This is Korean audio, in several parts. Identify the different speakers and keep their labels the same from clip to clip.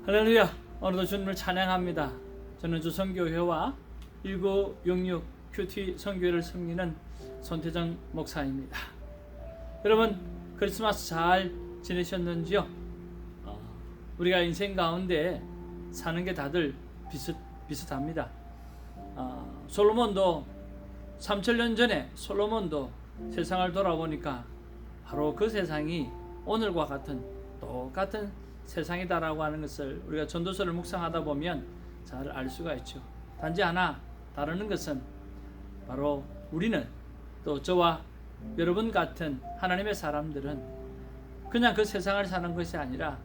Speaker 1: 할렐루야. 오늘도 주님을 찬양합니다. 저는 주선교회와 1966 큐티 선교회를 섬기는 손태정 목사입니다. 여러분 크리스마스 잘 지내셨는지요? 우리가 인생 가운데 사는 게 다들 비슷합니다. 솔로몬도 3000년 전에 솔로몬도 세상을 돌아보니까 바로 그 세상이 오늘과 같은 똑같은 세상이다라고 하는 것을 우리가 전도서를 묵상하다 보면 잘 알 수가 있죠. 단지 하나 다르는 것은 바로 우리는 또 저와 여러분 같은 하나님의 사람들은 그냥 그 세상을 사는 것이 아니라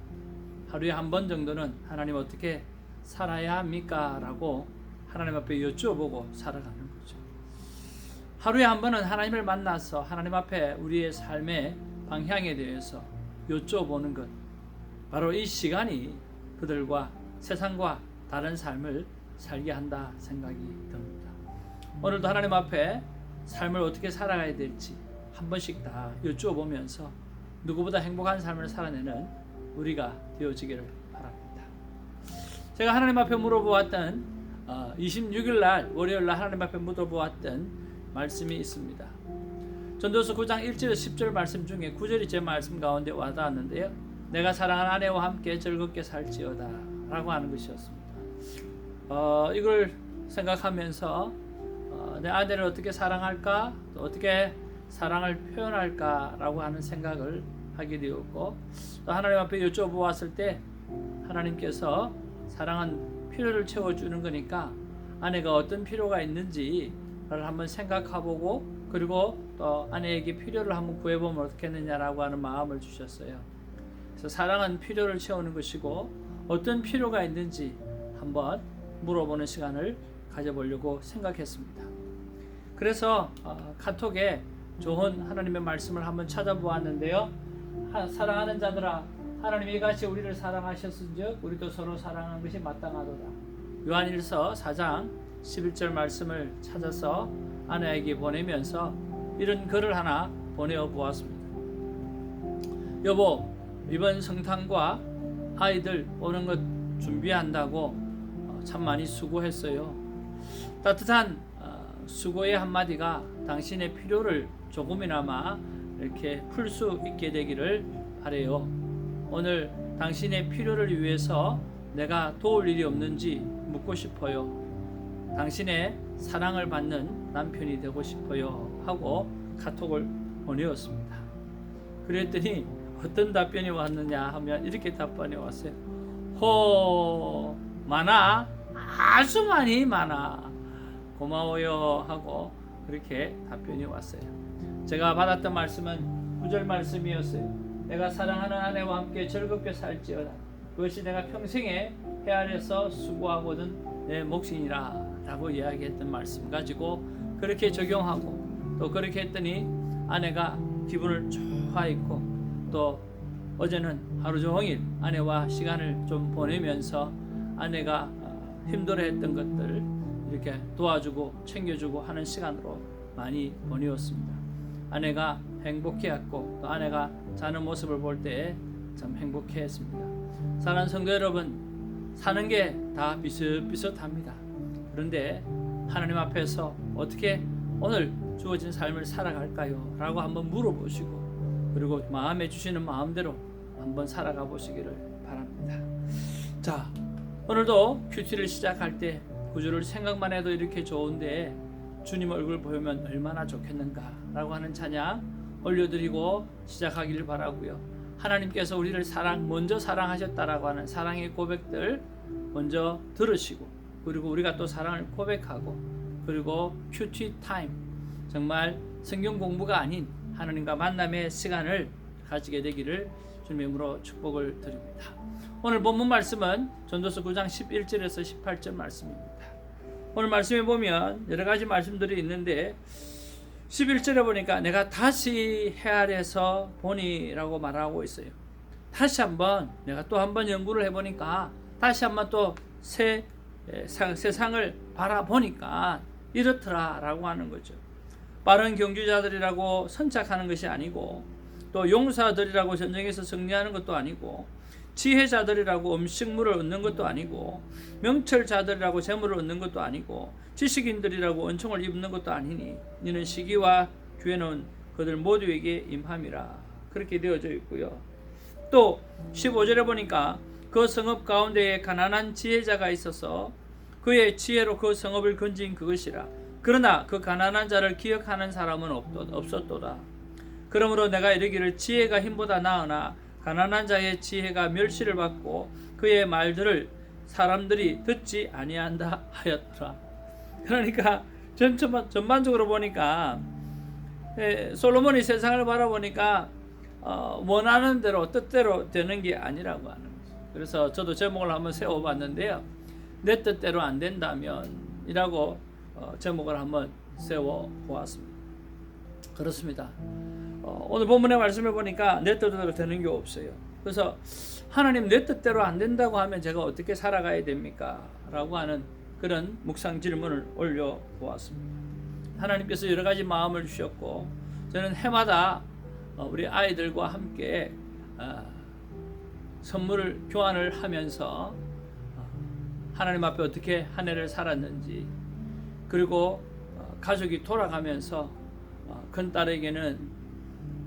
Speaker 1: 하루에 한 번 정도는 하나님 어떻게 살아야 합니까? 라고 하나님 앞에 여쭈어보고 살아가는 거죠. 하루에 한 번은 하나님을 만나서 하나님 앞에 우리의 삶의 방향에 대해서 여쭈어보는 것, 바로 이 시간이 그들과 세상과 다른 삶을 살게 한다 생각이 듭니다. 오늘도 하나님 앞에 삶을 어떻게 살아가야 될지 한 번씩 다 여쭈어보면서 누구보다 행복한 삶을 살아내는 우리가 되어지기를 바랍니다. 제가 하나님 앞에 물어보았던 26일 날 월요일 날 하나님 앞에 물어보았던 말씀이 있습니다. 전도서 9장 1절 10절 말씀 중에 9절이 제 말씀 가운데 와닿았는데요. 내가 사랑하는 아내와 함께 즐겁게 살지어다 라고 하는 것이었습니다. 이걸 생각하면서 내 아내를 어떻게 사랑할까, 또 어떻게 사랑을 표현할까 라고 하는 생각을 하게 되었고, 또 하나님 앞에 여쭤보았을 때 하나님께서 사랑은 필요를 채워주는 거니까 아내가 어떤 필요가 있는지를 한번 생각해보고, 그리고 또 아내에게 필요를 한번 구해보면 어떻겠느냐라고 하는 마음을 주셨어요. 그래서 사랑은 필요를 채우는 것이고 어떤 필요가 있는지 한번 물어보는 시간을 가져보려고 생각했습니다. 그래서 카톡에 좋은 하나님의 말씀을 한번 찾아보았는데요. 사랑하는 자들아, 하나님이 이같이 우리를 사랑하셨은즉 우리도 서로 사랑하는 것이 마땅하도다. 요한일서 4장 11절 말씀을 찾아서 아내에게 보내면서 이런 글을 하나 보내어 보았습니다. 여보, 이번 성탄과 아이들 오는 것 준비한다고 참 많이 수고했어요. 따뜻한 수고의 한마디가 당신의 필요를 조금이나마 이렇게 풀 수 있게 되기를 바라요. 오늘 당신의 필요를 위해서 내가 도울 일이 없는지 묻고 싶어요. 당신의 사랑을 받는 남편이 되고 싶어요 하고 카톡을 보내었습니다. 그랬더니 어떤 답변이 왔느냐 하면 이렇게 답변이 왔어요. 많아, 아주 많이 많아, 고마워요 하고 그렇게 답변이 왔어요. 제가 받았던 말씀은 9절 말씀이었어요. 내가 사랑하는 아내와 함께 즐겁게 살지어다. 그것이 내가 평생에 헤아려서 수고하고든 내 몫이니라 라고 이야기했던 말씀 가지고 그렇게 적용하고, 또 그렇게 했더니 아내가 기분을 좋아했고, 또 어제는 하루 종일 아내와 시간을 좀 보내면서 아내가 힘들어했던 것들 이렇게 도와주고 챙겨주고 하는 시간으로 많이 보내었습니다. 아내가 행복해했고, 또 아내가 자는 모습을 볼 때 참 행복해했습니다. 사랑하는 성도 여러분, 사는 게 다 비슷비슷합니다. 그런데 하나님 앞에서 어떻게 오늘 주어진 삶을 살아갈까요? 라고 한번 물어보시고, 그리고 마음에 주시는 마음대로 한번 살아가 보시기를 바랍니다. 자, 오늘도 큐티를 시작할 때 구주를 생각만 해도 이렇게 좋은데 주님 얼굴 보면 얼마나 좋겠는가 라고 하는 찬양 올려드리고 시작하기를 바라고요. 하나님께서 우리를 먼저 사랑하셨다라고 하는 사랑의 고백들 먼저 들으시고, 그리고 우리가 또 사랑을 고백하고, 그리고 큐티 타임, 정말 성경 공부가 아닌 하나님과 만남의 시간을 가지게 되기를 주님의 이름으로 축복을 드립니다. 오늘 본문 말씀은 전도서 9장 11절에서 18절 말씀입니다. 오늘 말씀에 보면 여러 가지 말씀들이 있는데 11절에 보니까 내가 다시 헤아려서 보니라고 말하고 있어요. 다시 한번 내가 또 한번 연구를 해보니까, 다시 한번 또 세상을 바라보니까 이렇더라 라고 하는 거죠. 빠른 경주자들이라고 선착하는 것이 아니고, 또 용사들이라고 전쟁에서 승리하는 것도 아니고, 지혜자들이라고 음식물을 얻는 것도 아니고 명철자들이라고 재물을 얻는 것도 아니고 지식인들이라고 은총을 입는 것도 아니니 너는 시기와 기회는 그들 모두에게 임함이라. 그렇게 되어져 있고요. 또 15절에 보니까 그 성읍 가운데에 가난한 지혜자가 있어서 그의 지혜로 그 성읍을 건진 그것이라. 그러나 그 가난한 자를 기억하는 사람은 없었도다. 그러므로 내가 이르기를 지혜가 힘보다 나으나 가난한 자의 지혜가 멸시를 받고 그의 말들을 사람들이 듣지 아니한다 하였더라. 그러니까 전반적으로 보니까 솔로몬이 세상을 바라보니까 원하는 대로 뜻대로 되는 게 아니라고 하는 거죠. 그래서 저도 제목을 한번 세워봤는데요. 내 뜻대로 안 된다면 이라고 제목을 한번 세워보았습니다. 그렇습니다. 오늘 본문의 말씀을 보니까 내 뜻대로 되는 게 없어요. 그래서 하나님 내 뜻대로 안 된다고 하면 제가 어떻게 살아가야 됩니까? 라고 하는 그런 묵상 질문을 올려보았습니다. 하나님께서 여러 가지 마음을 주셨고 저는 해마다 우리 아이들과 함께 선물을 교환을 하면서 하나님 앞에 어떻게 한 해를 살았는지, 그리고 가족이 돌아가면서 큰딸에게는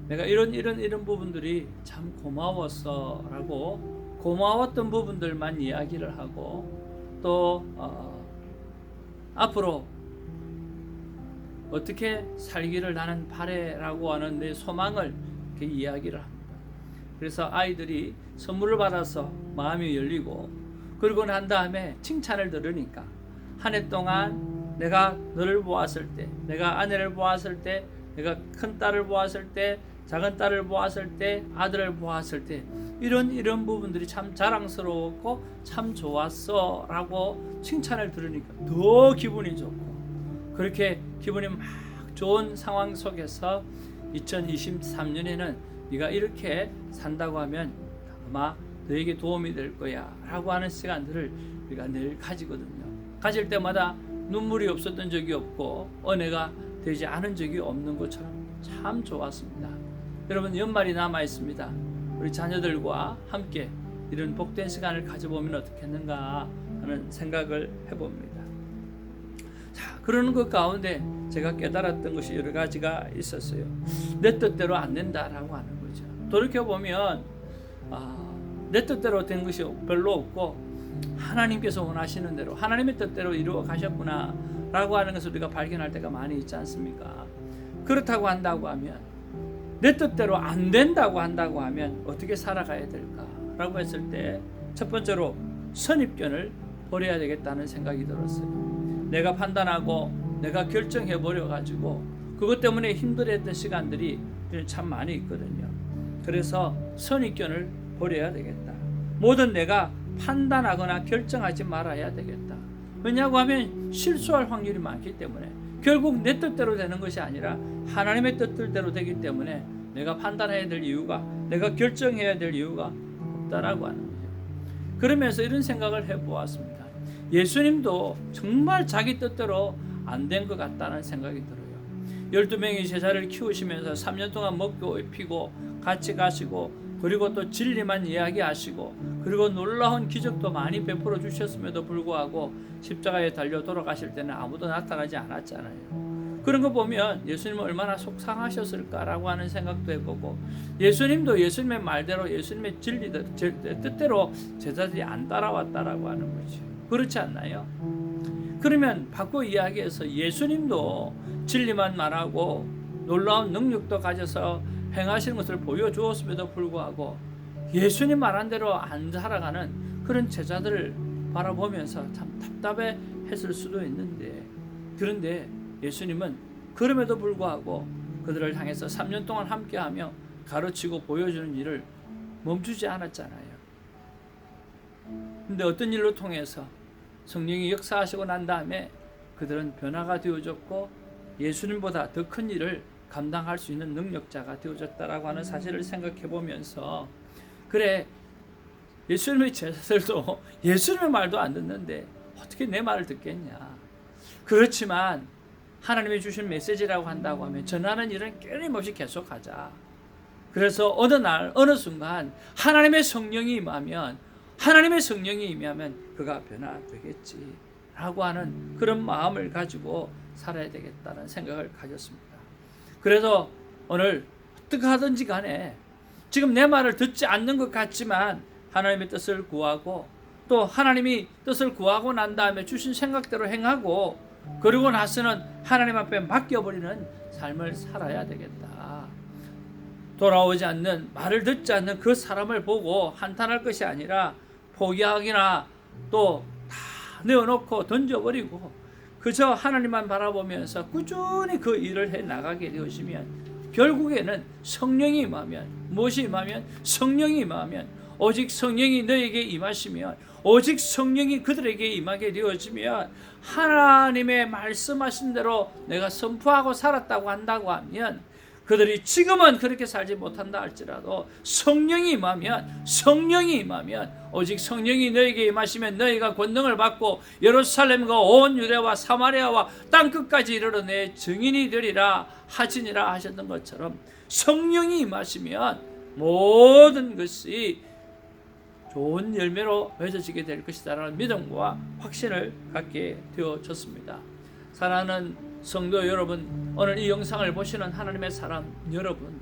Speaker 1: 내가 이런 부분들이 참 고마웠어 라고 고마웠던 부분들만 이야기를 하고 또 앞으로 어떻게 살기를 나는 바래라고 하는 내 소망을 이렇게 이야기를 합니다. 그래서 아이들이 선물을 받아서 마음이 열리고 그러고 난 다음에 칭찬을 들으니까 한 해 동안 내가 너를 보았을 때, 내가 아내를 보았을 때, 내가 큰 딸을 보았을 때, 작은 딸을 보았을 때, 아들을 보았을 때 이런 부분들이 참 자랑스러웠고 참 좋았어 라고 칭찬을 들으니까 더 기분이 좋고, 그렇게 기분이 막 좋은 상황 속에서 2023년에는 네가 이렇게 산다고 하면 아마 너에게 도움이 될 거야 라고 하는 시간들을 우리가 늘 가지거든요. 가질 때마다 눈물이 없었던 적이 없고 은혜가 되지 않은 적이 없는 것처럼 참 좋았습니다. 여러분, 연말이 남아 있습니다. 우리 자녀들과 함께 이런 복된 시간을 가져보면 어떻겠는가 하는 생각을 해봅니다. 자, 그러는 것 가운데 제가 깨달았던 것이 여러 가지가 있었어요. 내 뜻대로 안 된다라고 하는 거죠. 돌이켜보면 내 뜻대로 된 것이 별로 없고 하나님께서 원하시는 대로 하나님의 뜻대로 이루어 가셨구나 라고 하는 것을 우리가 발견할 때가 많이 있지 않습니까? 그렇다고 한다고 하면, 내 뜻대로 안 된다고 한다고 하면 어떻게 살아가야 될까 라고 했을 때 첫 번째로 선입견을 버려야 되겠다는 생각이 들었어요. 내가 판단하고 내가 결정해 버려 가지고 그것 때문에 힘들어했던 시간들이 참 많이 있거든요. 그래서 선입견을 버려야 되겠다. 뭐든 내가 판단하거나 결정하지 말아야 되겠다. 왜냐고 하면 실수할 확률이 많기 때문에 결국 내 뜻대로 되는 것이 아니라 하나님의 뜻대로 되기 때문에 내가 판단해야 될 이유가, 내가 결정해야 될 이유가 없다라고 하는 거죠. 그러면서 이런 생각을 해보았습니다. 예수님도 정말 자기 뜻대로 안 된 것 같다는 생각이 들어요. 12명의 제자를 키우시면서 3년 동안 먹고 입히고 같이 가시고, 그리고 또 진리만 이야기하시고, 그리고 놀라운 기적도 많이 베풀어 주셨음에도 불구하고 십자가에 달려 돌아가실 때는 아무도 나타나지 않았잖아요. 그런 거 보면 예수님은 얼마나 속상하셨을까라고 하는 생각도 해보고, 예수님도 예수님의 말대로 예수님의 진리대로 뜻대로 제자들이 안 따라왔다라고 하는 거죠. 그렇지 않나요? 그러면 바꿔 이야기해서 예수님도 진리만 말하고 놀라운 능력도 가져서 행하시는 것을 보여주었음에도 불구하고 예수님 말한 대로 안 살아가는 그런 제자들을 바라보면서 참 답답해했을 수도 있는데, 그런데 예수님은 그럼에도 불구하고 그들을 향해서 3년 동안 함께하며 가르치고 보여주는 일을 멈추지 않았잖아요. 근데 어떤 일로 통해서 성령이 역사하시고 난 다음에 그들은 변화가 되어졌고 예수님보다 더 큰 일을 감당할 수 있는 능력자가 되어졌다라고 하는 사실을 생각해 보면서, 그래, 예수님의 제자들도 예수님의 말도 안 듣는데 어떻게 내 말을 듣겠냐. 그렇지만 하나님이 주신 메시지라고 한다고 하면 전하는 일은 끊임없이 계속하자. 그래서 어느 날 어느 순간 하나님의 성령이 임하면 그가 변화되겠지라고 하는 그런 마음을 가지고 살아야 되겠다는 생각을 가졌습니다. 그래서 오늘 어떻게 하든지 간에 지금 내 말을 듣지 않는 것 같지만 하나님의 뜻을 구하고 또 하나님이 뜻을 구하고 난 다음에 주신 생각대로 행하고 그러고 나서는 하나님 앞에 맡겨버리는 삶을 살아야 되겠다. 돌아오지 않는, 말을 듣지 않는 그 사람을 보고 한탄할 것이 아니라 포기하기나 또 다 내어놓고 던져버리고 그저 하나님만 바라보면서 꾸준히 그 일을 해 나가게 되어지면 결국에는 성령이 임하면, 무엇이 임하면? 성령이 임하면, 오직 성령이 너에게 임하시면, 오직 성령이 그들에게 임하게 되어지면 하나님의 말씀하신 대로 내가 선포하고 살았다고 한다고 하면 그들이 지금은 그렇게 살지 못한다 할지라도 성령이 임하면 오직 성령이 너에게 임하시면 너희가 권능을 받고 예루살렘과 온 유대와 사마리아와 땅끝까지 이르러 내 증인이 되리라 하시니라 하셨던 것처럼 성령이 임하시면 모든 것이 좋은 열매로 맺어지게 될 것이다라는 믿음과 확신을 갖게 되어졌습니다. 사랑하는 성도 여러분, 오늘 이 영상을 보시는 하나님의 사람 여러분,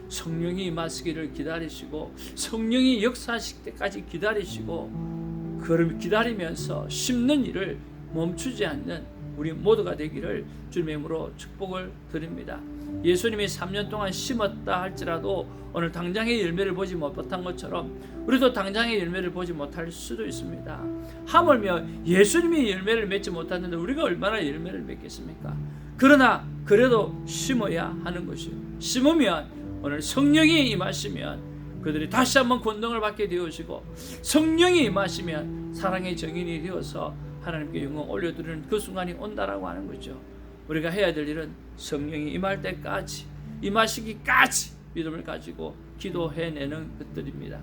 Speaker 1: 성령이 임하시기를 기다리시고 성령이 역사하실 때까지 기다리시고 기다리면서 심는 일을 멈추지 않는 우리 모두가 되기를 주님의 이름으로 축복을 드립니다. 예수님이 3년 동안 심었다 할지라도 오늘 당장의 열매를 보지 못한 것처럼 우리도 당장의 열매를 보지 못할 수도 있습니다. 하물며 예수님이 열매를 맺지 못했는데 우리가 얼마나 열매를 맺겠습니까? 그러나 그래도 심어야 하는 것이요. 심으면 오늘 성령이 임하시면 그들이 다시 한번 권능을 받게 되어지고 성령이 임하시면 사랑의 정인이 되어서 하나님께 영광 올려드리는 그 순간이 온다라고 하는 거죠. 우리가 해야 될 일은 성령이 임할 때까지, 임하시기까지 믿음을 가지고 기도해내는 것들입니다.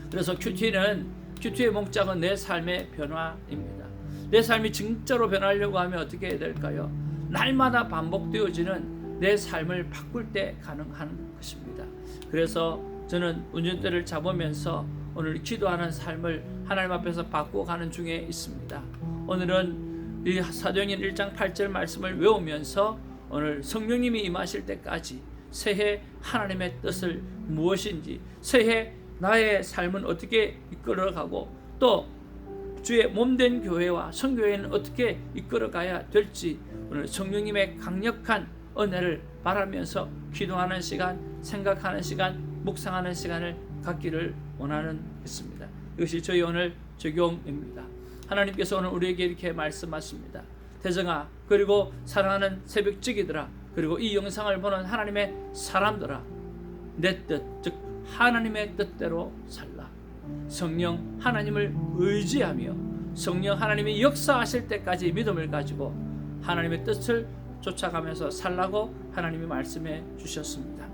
Speaker 1: 그래서 큐티의 목적은 내 삶의 변화입니다. 내 삶이 진짜로 변하려고 하면 어떻게 해야 될까요? 날마다 반복되어지는 내 삶을 바꿀 때 가능한 것입니다. 그래서 저는 운전대를 잡으면서 오늘 기도하는 삶을 하나님 앞에서 바꿔가는 중에 있습니다. 오늘은 이 사도행전 1장 8절 말씀을 외우면서 오늘 성령님이 임하실 때까지 새해 하나님의 뜻을 무엇인지, 새해 나의 삶은 어떻게 이끌어가고 또 주의 몸된 교회와 선교회는 어떻게 이끌어가야 될지 오늘 성령님의 강력한 은혜를 바라면서 기도하는 시간, 생각하는 시간, 묵상하는 시간을 갖기를 원하는 것입니다. 이것이 저희 오늘 적용입니다. 하나님께서 오늘 우리에게 이렇게 말씀하십니다. 태정아, 그리고 사랑하는 새벽지기들아, 그리고 이 영상을 보는 하나님의 사람들아, 내 뜻, 즉 하나님의 뜻대로 살라. 성령 하나님을 의지하며 성령 하나님이 역사하실 때까지 믿음을 가지고 하나님의 뜻을 쫓아가면서 살라고 하나님이 말씀해 주셨습니다.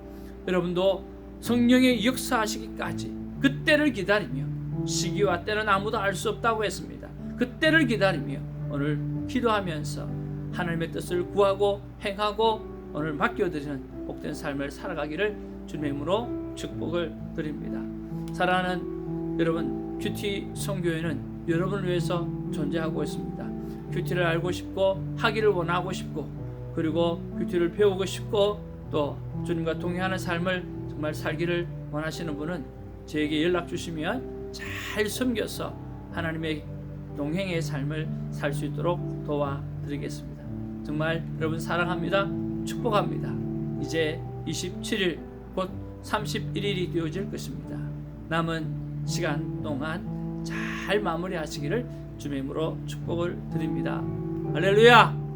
Speaker 1: 여러분도 성령의 역사하시기까지 그때를 기다리며, 시기와 때는 아무도 알 수 없다고 했습니다. 그때를 기다리며 오늘 기도하면서 하나님의 뜻을 구하고 행하고 오늘 맡겨드리는 복된 삶을 살아가기를 주님의 이름으로 축복을 드립니다. 사랑하는 여러분, 큐티 선교회는 여러분을 위해서 존재하고 있습니다. 큐티를 알고 싶고 하기를 원하고 싶고 그리고 큐티를 배우고 싶고 또 주님과 동행하는 삶을 정말 살기를 원하시는 분은 저에게 연락 주시면 잘 섬겨서 하나님의 동행의 삶을 살 수 있도록 도와드리겠습니다. 정말 여러분 사랑합니다. 축복합니다. 이제 27일 곧 31일이 되어질 것입니다. 남은 시간 동안 잘 마무리하시기를 주님의 이름으로 축복을 드립니다. 할렐루야!